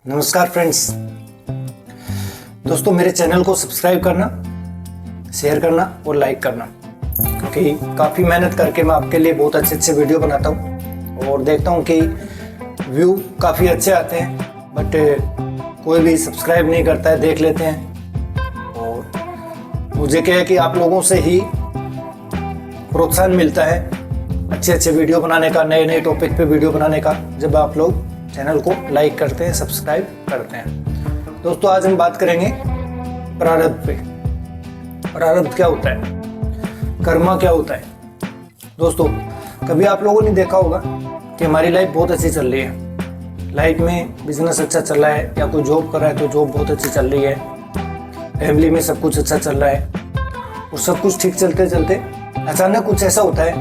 नमस्कार फ्रेंड्स। दोस्तों, मेरे चैनल को सब्सक्राइब करना, शेयर करना और लाइक करना, क्योंकि काफ़ी मेहनत करके मैं आपके लिए बहुत अच्छे अच्छे वीडियो बनाता हूँ और देखता हूँ कि व्यू काफ़ी अच्छे आते हैं, बट कोई भी सब्सक्राइब नहीं करता है। देख लेते हैं और मुझे क्या है कि आप लोगों से ही प्रोत्साहन मिलता है अच्छे अच्छे वीडियो बनाने का, नए नए टॉपिक पे वीडियो बनाने का, जब आप लोग चैनल को लाइक करते हैं, सब्सक्राइब करते हैं। दोस्तों, आज हम बात करेंगे प्रारब्ध पे। प्रारब्ध क्या होता है, कर्मा क्या होता है। दोस्तों, कभी आप लोगों ने देखा होगा कि हमारी लाइफ बहुत अच्छी चल रही है, लाइफ में बिजनेस अच्छा चल रहा है या कोई जॉब कर रहा है तो जॉब बहुत अच्छी चल रही है, फैमिली में सब कुछ अच्छा चल रहा है और सब कुछ ठीक चलते चलते अचानक कुछ ऐसा होता है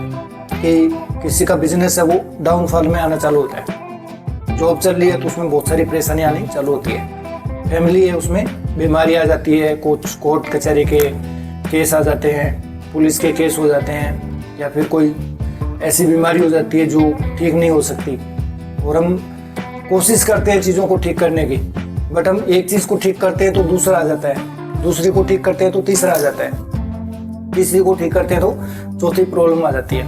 कि किसी का बिजनेस है वो डाउनफॉल में आना चालू होता है। जॉब चल रही है तो उसमें बहुत सारी परेशानी आनी चालू होती है, फैमिली है उसमें बीमारी आ जाती है, कुछ कोर्ट कचहरी के केस आ जाते हैं, पुलिस के केस हो जाते हैं, या फिर कोई ऐसी बीमारी हो जाती है जो ठीक नहीं हो सकती और हम कोशिश करते हैं चीज़ों को ठीक करने की, बट हम एक चीज़ को ठीक करते हैं तो दूसरा आ जाता है, दूसरी को ठीक करते हैं तो तीसरा आ जाता है, तीसरी को ठीक करते हैं तो चौथी प्रॉब्लम आ जाती है,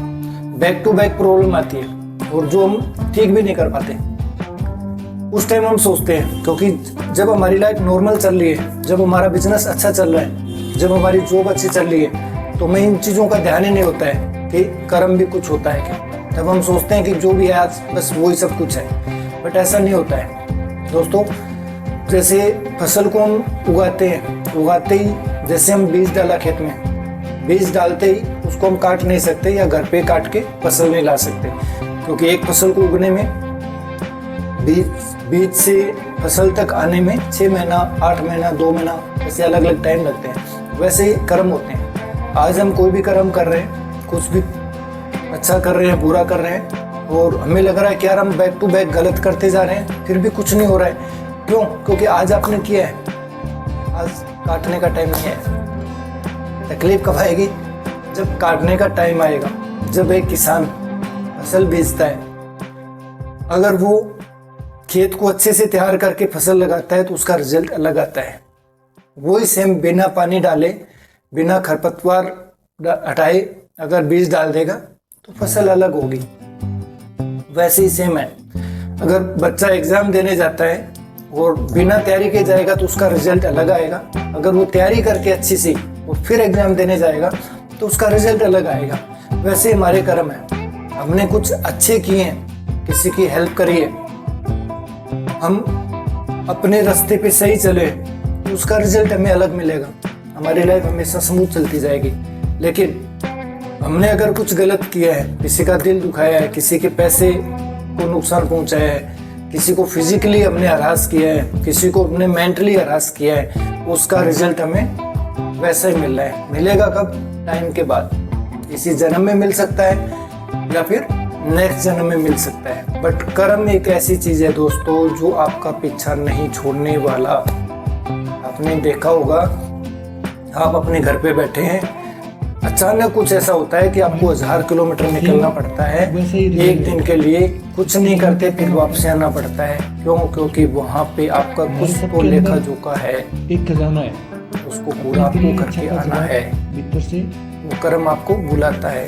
बैक टू बैक प्रॉब्लम आती है और जो हम ठीक भी नहीं कर पाते। उस टाइम हम सोचते हैं, क्योंकि जब हमारी लाइफ नॉर्मल चल रही है, जब हमारा बिजनेस अच्छा चल रहा है, जब हमारी जॉब अच्छी चल रही है, तो हमें इन चीज़ों का ध्यान ही नहीं होता है कि कर्म भी कुछ होता है क्या। तब हम सोचते हैं कि जो भी है आज बस वही सब कुछ है, बट ऐसा नहीं होता है। दोस्तों, जैसे फसल को हम उगाते ही जैसे हम बीज डाला खेत में, बीज डालते ही उसको हम काट नहीं सकते या घर पे काट के फसल नहीं ला सकते, क्योंकि एक फसल को उगने में बीज से फसल तक आने में 6 महीना, 8 महीना, 2 महीना ऐसे अलग अलग टाइम लगते हैं। वैसे ही कर्म होते हैं। आज हम कोई भी कर्म कर रहे हैं, कुछ भी अच्छा कर रहे हैं, बुरा कर रहे हैं, और हमें लग रहा है कि यार हम बैक टू बैक गलत करते जा रहे हैं, फिर भी कुछ नहीं हो रहा है। क्यों? क्योंकि आज आपने किया है, आज काटने का टाइम नहीं है। तकलीफ कब आएगी? जब काटने का टाइम आएगा। जब एक किसान फसल बेचता है, अगर वो खेत को अच्छे से तैयार करके फसल लगाता है तो उसका रिजल्ट अलग आता है। वही सेम बिना पानी डाले, बिना खरपतवार हटाए अगर बीज डाल देगा तो फसल अलग होगी। वैसे ही सेम है, अगर बच्चा एग्जाम देने जाता है और बिना तैयारी के जाएगा तो उसका रिजल्ट अलग आएगा। अगर वो तैयारी करके अच्छी सी और फिर एग्जाम देने जाएगा तो उसका रिजल्ट अलग आएगा। वैसे हमारे कर्म है, हमने कुछ अच्छे किए हैं, किसी की हेल्प करी है, हम अपने रास्ते पे सही चले तो उसका रिजल्ट हमें अलग मिलेगा। हमारी लाइफ हमेशा स्मूथ चलती जाएगी। लेकिन हमने अगर कुछ गलत किया है, किसी का दिल दुखाया है, किसी के पैसे को नुकसान पहुंचाया है, किसी को फिजिकली हमने हरास किया है, किसी को हमने मेंटली हरास किया है, उसका रिजल्ट हमें वैसा ही मिल रहा है। मिलेगा कब? टाइम के बाद। इसी जन्म में मिल सकता है या फिर नेक्स्ट जन्म में मिल सकता है, बट कर्म एक ऐसी चीज है दोस्तों जो आपका पीछा नहीं छोड़ने वाला। आपने देखा होगा, आप अपने घर पे बैठे हैं, अचानक कुछ ऐसा होता है कि आपको 1000 किलोमीटर निकलना पड़ता है एक दिन के लिए, कुछ नहीं करते फिर वापस आना पड़ता है। क्यों? क्योंकि वहाँ पे आपका कुछ तो लेखा जोखा है, एक खजाना है, उसको पूरा आपको करके आना है। भीतर से वो कर्म आपको बुलाता है।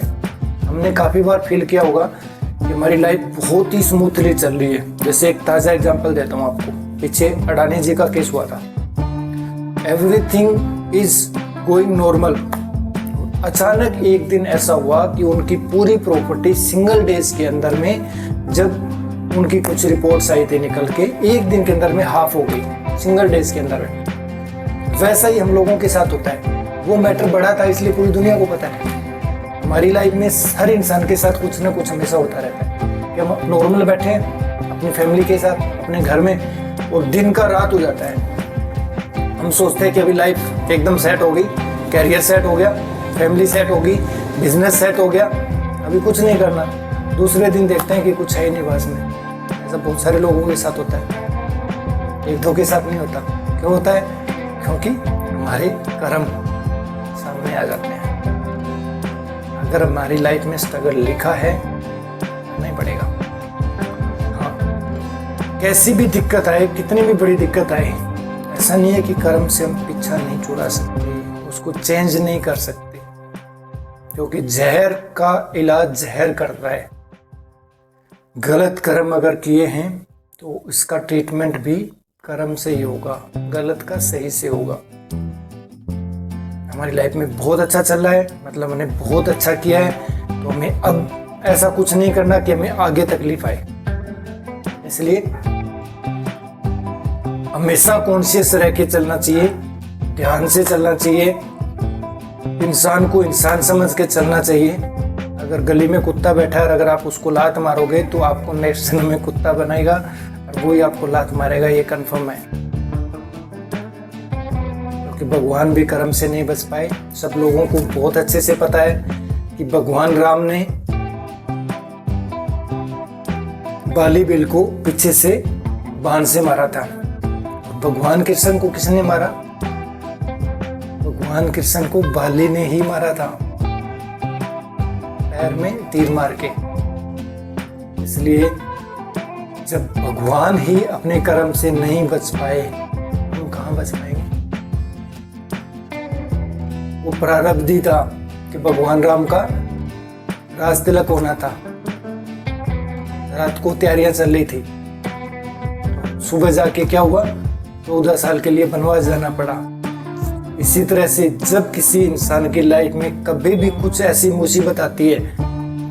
हमने काफ़ी बार फील किया होगा कि हमारी लाइफ बहुत ही स्मूथली चल रही है। जैसे एक ताज़ा एग्जांपल देता हूँ आपको। पीछे अडानी जी का केस हुआ था, एवरीथिंग इज गोइंग नॉर्मल। अचानक एक दिन ऐसा हुआ कि उनकी पूरी प्रॉपर्टी सिंगल डेज के अंदर में, जब उनकी कुछ रिपोर्ट्स आई थी निकल के, एक दिन के अंदर में हाफ हो गई, सिंगल डेज के अंदर में। वैसा ही हम लोगों के साथ होता है। वो मैटर बड़ा था इसलिए पूरी दुनिया को पता है। हमारी लाइफ में हर इंसान के साथ कुछ ना कुछ हमेशा होता रहता है कि हम नॉर्मल बैठे हैं अपनी फैमिली के साथ अपने घर में, और दिन का रात हो जाता है। हम सोचते हैं कि अभी लाइफ एकदम सेट हो गई, कैरियर सेट हो गया, फैमिली सेट हो गई, बिजनेस सेट हो गया, अभी कुछ नहीं करना। दूसरे दिन देखते हैं कि कुछ है ही नहीं पास में। ऐसा बहुत सारे लोगों के साथ होता है, एक दो के साथ नहीं होता। क्यों होता है? क्योंकि हमारे कर्म सामने आ जाते हैं। अगर हमारी लाइफ में स्ट्रगल लिखा है, नहीं पड़ेगा। हाँ, कैसी भी दिक्कत आए, कितनी भी बड़ी दिक्कत आए, ऐसा नहीं है कि कर्म से हम पीछा नहीं छुड़ा सकते, उसको चेंज नहीं कर सकते, क्योंकि जहर का इलाज जहर करता है। गलत कर्म अगर किए हैं तो इसका ट्रीटमेंट भी कर्म से ही होगा, गलत का सही से होगा। हमारी लाइफ में बहुत अच्छा चल रहा है, मतलब हमने बहुत अच्छा किया है, तो हमें अब ऐसा कुछ नहीं करना कि हमें आगे तकलीफ आए। इसलिए हमेशा कॉन्शियस रह के चलना चाहिए, ध्यान से चलना चाहिए, इंसान को इंसान समझ के चलना चाहिए। अगर गली में कुत्ता बैठा है और अगर आप उसको लात मारोगे तो आपको नेक्स्ट जन्म में कुत्ता बनाएगा और वही आपको लात मारेगा, ये कंफर्म है। क्योंकि भगवान भी कर्म से नहीं बच पाए। सब लोगों को बहुत अच्छे से पता है कि भगवान राम ने बाली बिल को पीछे से बाण से मारा था। भगवान कृष्ण को किसने मारा? भगवान कृष्ण को बाली ने ही मारा था, पैर में तीर मार के। इसलिए जब भगवान ही अपने कर्म से नहीं बच पाए, हम कहां बच पाएंगे? वो प्रारब्ध ही था कि भगवान राम का राज तिलक होना था। रात को तैयारियां चल रही थी, सुबह जाके क्या हुआ, 14 साल के लिए वनवास जाना पड़ा। इसी तरह से जब किसी इंसान की लाइफ में कभी भी कुछ ऐसी मुसीबत आती है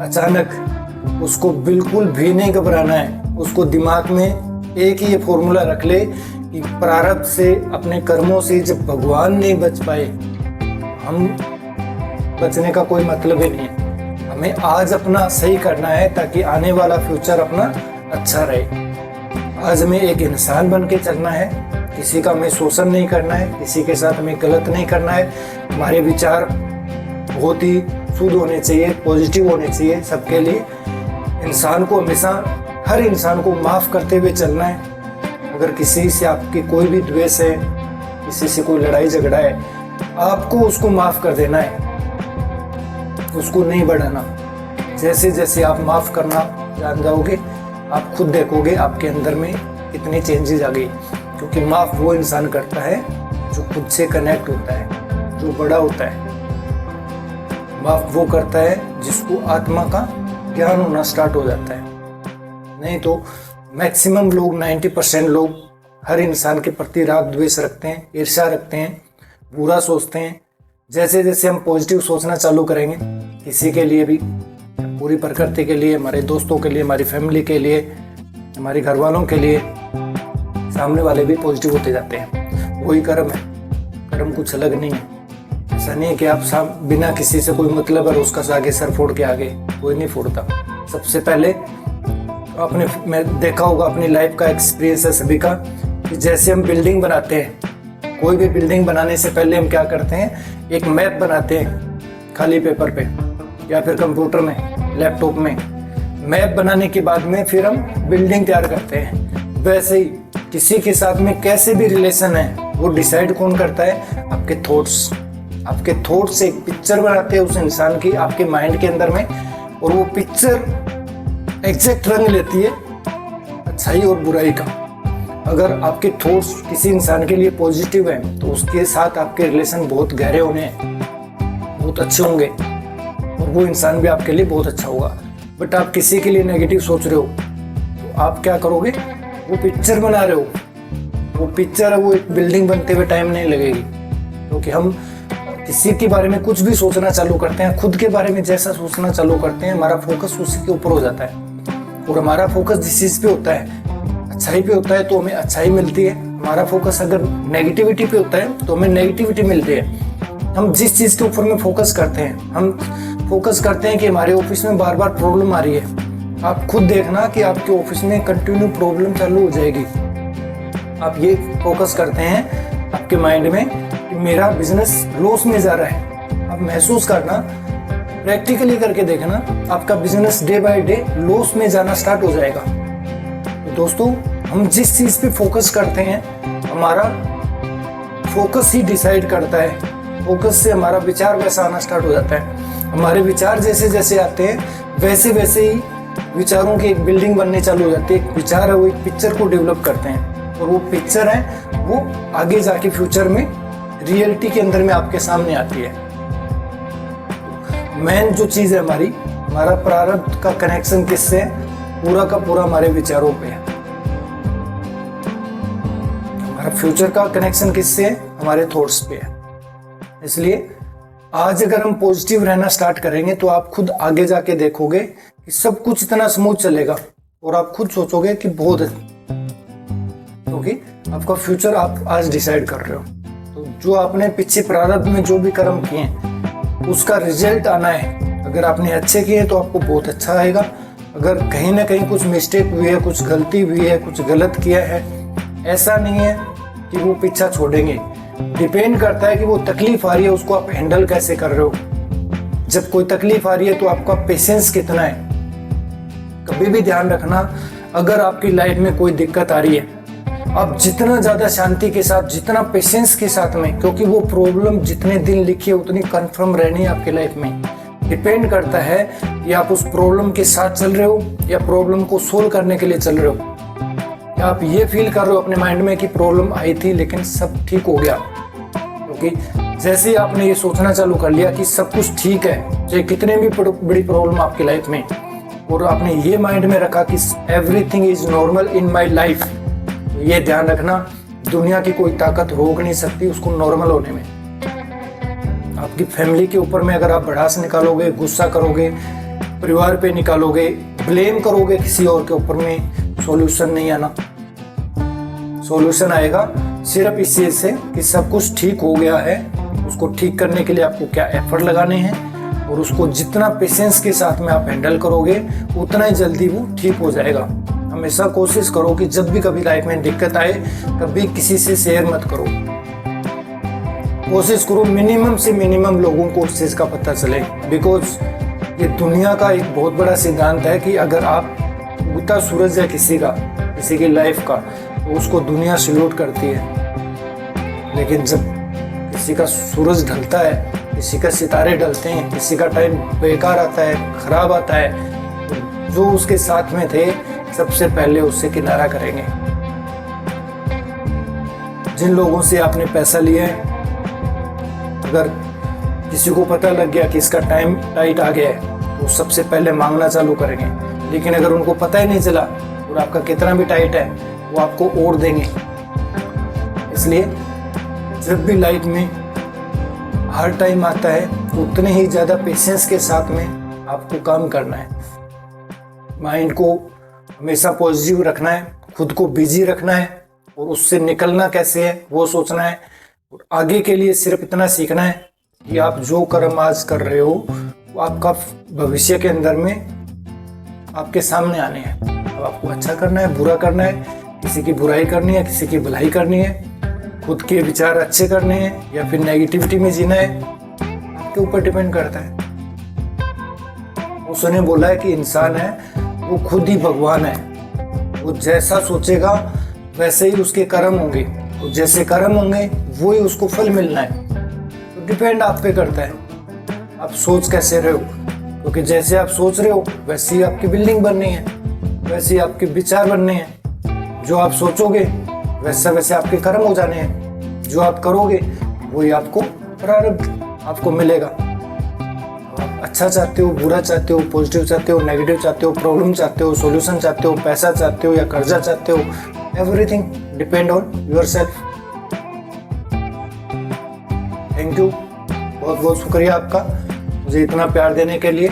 अचानक, उसको बिल्कुल भी नहीं घबराना है। उसको दिमाग में एक ही ये फॉर्मूला रख ले कि प्रारब्ध से, अपने कर्मों से जब भगवान नहीं बच पाए, हम बचने का कोई मतलब ही नहीं है। हमें आज अपना सही करना है ताकि आने वाला फ्यूचर अपना अच्छा रहे। आज हमें एक इंसान बन के चलना है, किसी का हमें शोषण नहीं करना है, किसी के साथ हमें गलत नहीं करना है। हमारे विचार बहुत ही शुद्ध होने चाहिए, पॉजिटिव होने चाहिए सबके लिए। इंसान को हमेशा, हर इंसान को माफ़ करते हुए चलना है। अगर किसी से आपकी कोई भी द्वेष है, किसी से कोई लड़ाई झगड़ा है, आपको उसको माफ़ कर देना है, उसको नहीं बढ़ाना। जैसे जैसे आप माफ़ करना जान जाओगे, आप खुद देखोगे आपके अंदर में कितनी चेंजेस आ गई। क्योंकि माफ़ वो इंसान करता है जो खुद से कनेक्ट होता है, जो बड़ा होता है। माफ़ वो करता है जिसको आत्मा का ज्ञान होना स्टार्ट हो जाता है। नहीं तो मैक्सिमम लोग, 90% लोग हर इंसान के प्रति राग द्वेष रखते हैं, ईर्ष्या रखते हैं, बुरा सोचते हैं। जैसे जैसे हम पॉजिटिव सोचना चालू करेंगे, किसी के लिए भी, पूरी प्रकृति के लिए, हमारे दोस्तों के लिए, हमारी फैमिली के लिए, हमारे घर वालों के लिए, सामने वाले भी पॉजिटिव होते जाते हैं। वही कर्म है, कर्म कुछ अलग नहीं है। ऐसा नहीं है कि आप बिना किसी से कोई मतलब है उसका आगे सर फोड़ के आगे, कोई नहीं फोड़ता। सबसे पहले अपने, मैं देखा होगा अपनी लाइफ का एक्सपीरियंस है सभी का, कि जैसे हम बिल्डिंग बनाते हैं, कोई भी बिल्डिंग बनाने से पहले हम क्या करते हैं, एक मैप बनाते हैं खाली पेपर पे या फिर कंप्यूटर में, लैपटॉप में। मैप बनाने के बाद में फिर हम बिल्डिंग तैयार करते हैं। वैसे ही किसी के साथ में कैसे भी रिलेशन है, वो डिसाइड कौन करता है? आपके थॉट्स। आपके थॉट्स एक पिक्चर बनाते हैं उस इंसान की आपके माइंड के अंदर में, और वो पिक्चर एग्जैक्ट रंग लेती है अच्छाई और बुराई का। अगर आपके थॉट्स किसी इंसान के लिए पॉजिटिव हैं तो उसके साथ आपके रिलेशन बहुत गहरे होने हैं, बहुत अच्छे होंगे, और वो इंसान भी आपके लिए बहुत अच्छा होगा। बट आप किसी के लिए नेगेटिव सोच रहे हो तो आप क्या करोगे? वो पिक्चर बना रहे हो, वो पिक्चर है, वो एक बिल्डिंग बनते हुए टाइम नहीं लगेगी। क्योंकि हम किसी के बारे में कुछ भी सोचना चालू करते हैं, खुद के बारे में जैसा सोचना चालू करते हैं, हमारा फोकस उसी के ऊपर हो जाता है। और हमारा फोकस जिस चीज़ पे होता है, अच्छाई पे होता है तो हमें अच्छाई मिलती है। हमारा फोकस अगर नेगेटिविटी पे होता है तो हमें नेगेटिविटी मिलती है। हम जिस चीज़ के ऊपर में फोकस करते हैं, हम फोकस करते हैं कि हमारे ऑफिस में बार बार प्रॉब्लम आ रही है, आप खुद देखना कि आपके ऑफिस में कंटिन्यू प्रॉब्लम चालू हो जाएगी। आप ये फोकस करते हैं आपके माइंड में कि मेरा बिजनेस लॉस में जा रहा है। आप महसूस करना, प्रैक्टिकली करके देखना, आपका business day by day loss में जाना स्टार्ट हो जाएगा। तो दोस्तों, हम जिस चीज़ पे फोकस करते हैं, हमारा फोकस ही डिसाइड करता है। फोकस से हमारा विचार वैसा आना स्टार्ट हो जाता है। हमारे विचार जैसे जैसे आते हैं वैसे वैसे ही विचारों की एक बिल्डिंग बनने चालू हो जाती है। एक विचार है, वो एक पिक्चर को डेवलप करते हैं और वो पिक्चर है वो आगे जाके फ्यूचर में रियलिटी के अंदर में आपके सामने आती है। मेन जो चीज़ है हमारा प्रारब्ध का कनेक्शन किससे है? पूरा का पूरा हमारे विचारों पे है। हमारा फ्यूचर का कनेक्शन किससे है? हमारे थॉट्स पे है। इसलिए आज अगर हम पॉजिटिव रहना स्टार्ट करेंगे तो आप खुद आगे जाके देखोगे कि सब कुछ इतना स्मूथ चलेगा और आप खुद सोचोगे कि बहुत है, क्योंकि आपका फ्यूचर आप आज डिसाइड कर रहे हो। तो जो आपने पीछे प्रारब्ध में जो भी कर्म किए हैं उसका रिजल्ट आना है। अगर आपने अच्छे किए तो आपको बहुत अच्छा आएगा। अगर कहीं ना कहीं कुछ मिस्टेक हुई है, कुछ गलती हुई है, कुछ गलत किया है, ऐसा नहीं है कि वो पीछा छोड़ेंगे। डिपेंड करता है कि वो तकलीफ आ रही है उसको आप हैंडल कैसे कर रहे हो। जब कोई तकलीफ आ रही है तो आपका पेशेंस कितना है। कभी भी ध्यान रखना, अगर आपकी लाइफ में कोई दिक्कत आ रही है, आप जितना ज़्यादा शांति के साथ, जितना पेशेंस के साथ में, क्योंकि वो प्रॉब्लम जितने दिन लिखी है उतनी कंफर्म रहनी है आपकी लाइफ में। डिपेंड करता है कि आप उस प्रॉब्लम के साथ चल रहे हो या प्रॉब्लम को सोल्व करने के लिए चल रहे हो, या आप ये फील कर रहे हो अपने माइंड में कि प्रॉब्लम आई थी लेकिन सब ठीक हो गया। क्योंकि जैसे ही आपने ये सोचना चालू कर लिया कि सब कुछ ठीक है, चाहे कितने भी बड़ी प्रॉब्लम आपकी लाइफ में, और आपने ये माइंड में रखा कि everything is normal in my life, तो ये ध्यान रखना दुनिया की कोई ताकत रोक नहीं सकती उसको नॉर्मल होने में। आपकी फैमिली के ऊपर में अगर आप भड़ास निकालोगे, गुस्सा करोगे, परिवार पे निकालोगे, ब्लेम करोगे किसी और के ऊपर में, सॉल्यूशन नहीं आना। सॉल्यूशन आएगा सिर्फ इस चीज से कि सब कुछ ठीक हो गया है, उसको ठीक करने के लिए आपको क्या एफर्ट लगाने हैं, और उसको जितना पेशेंस के साथ में आप हैंडल करोगे उतना ही जल्दी वो ठीक हो जाएगा। हमेशा कोशिश करो कि जब भी कभी लाइफ में दिक्कत आए कभी किसी से शेयर मत करो। कोशिश करो मिनिमम से मिनिमम लोगों को उस चीज का पता चले, बिकॉज ये दुनिया का एक बहुत बड़ा सिद्धांत है कि अगर आप उगता सूरज है किसी की लाइफ का, तो उसको दुनिया सैल्यूट करती है। लेकिन जब किसी का सूरज ढलता है, किसी का सितारे ढलते हैं, किसी का टाइम बेकार आता है, खराब आता है, तो जो उसके साथ में थे सबसे पहले उससे किनारा करेंगे। जिन लोगों से आपने पैसा लिया है, अगर किसी को पता लग गया कि इसका टाइम टाइट आ गया है तो सबसे पहले मांगना चालू करेंगे। लेकिन अगर उनको पता ही नहीं चला और आपका कितना भी टाइट है वो आपको और देंगे। इसलिए जब भी लाइफ में हर टाइम आता है उतने ही ज़्यादा पेशेंस के साथ में आपको काम करना है। माइंड को हमेशा पॉजिटिव रखना है, खुद को बिजी रखना है, और उससे निकलना कैसे है वो सोचना है। और आगे के लिए सिर्फ इतना सीखना है कि आप जो कर्म आज कर रहे हो वो आपका भविष्य के अंदर में आपके सामने आने हैं। अब आपको अच्छा करना है, बुरा करना है, किसी की बुराई करनी है, किसी की भलाई करनी है, खुद के विचार अच्छे करने हैं या फिर नेगेटिविटी में जीना है, आपके ऊपर डिपेंड करता है। उसने बोला है कि इंसान है वो खुद ही भगवान है, वो जैसा सोचेगा वैसे ही उसके कर्म होंगे, तो जैसे कर्म होंगे वो ही उसको फल मिलना है। तो डिपेंड आप पे करता है आप सोच कैसे रहे हो, क्योंकि जैसे आप सोच रहे हो वैसे ही आपकी बिल्डिंग बननी है, वैसे ही आपके विचार बनने हैं। जो आप सोचोगे वैसे वैसे आपके कर्म हो जाने हैं, जो आप करोगे वही आपको प्रारब्ध आपको मिलेगा। आप अच्छा चाहते हो, बुरा चाहते हो, पॉजिटिव चाहते हो, नेगेटिव चाहते हो, प्रॉब्लम चाहते हो, सॉल्यूशन चाहते हो, पैसा चाहते हो या कर्जा चाहते हो, everything depend on yourself. Thank you, बहुत बहुत शुक्रिया आपका मुझे इतना प्यार देने के लिए।